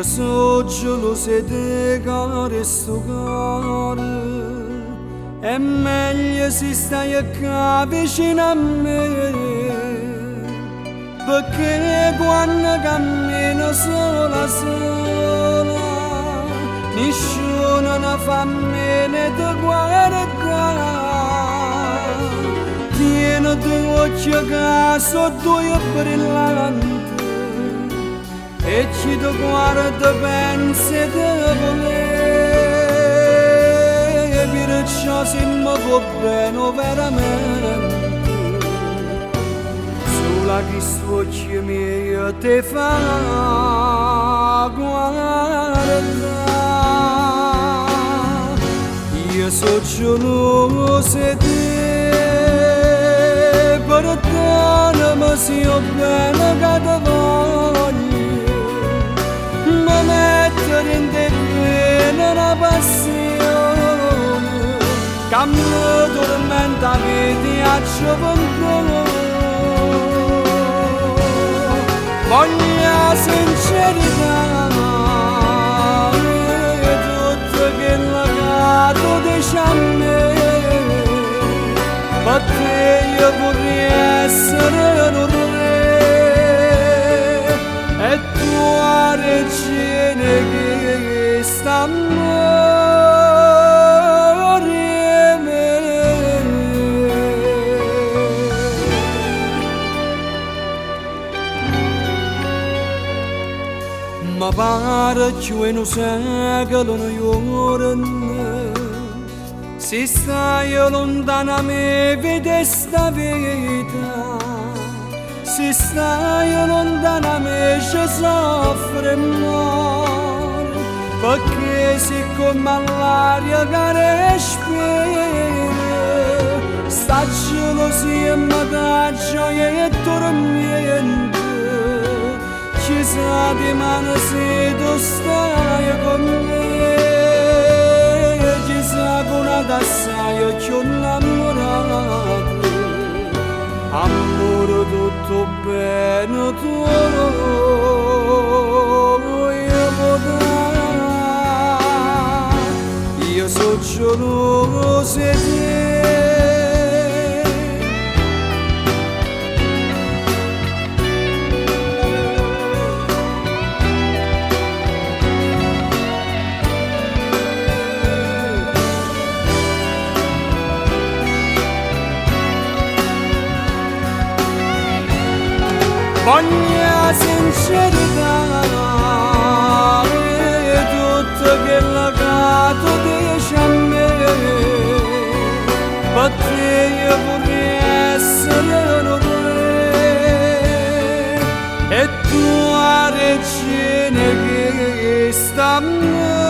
Io so geloso di cuore sto cuore, è meglio se stai qua vicino a me, perché quando cammino sola sola, nessuno ne fa meno di guardare. Tieni due occhi che sono due brillanti, e ci ti guarda pensi di volere, perciò se mi va bene veramente, sola che sto occhi miei ti fa guardare. Io sono geloso di te, perdonami se io bene che ti voglio, mettere in te una passione che mi tormenta che ti gioventù. Voglio sincerità e tutto quello che tu dici a me, per te io vorrei essere un re e tua regina che sta a morire. Ma pare che non secolo non giorno, se stai lontana a me vedi sta vita, se stai lontana a me ci soffre amore, perché siccome all'aria che respira, sta gelosia mi dà gioia e tormento. Ci sa di mano se tu stai con me, ci sa che una t'assai che ho innamorato, amore tutto bene tuo io potrei, io sono geloso di te. Voglio sincerità e tutto quello che tu dici a me, per te io vorrei essere un re e tua regina che sta a me.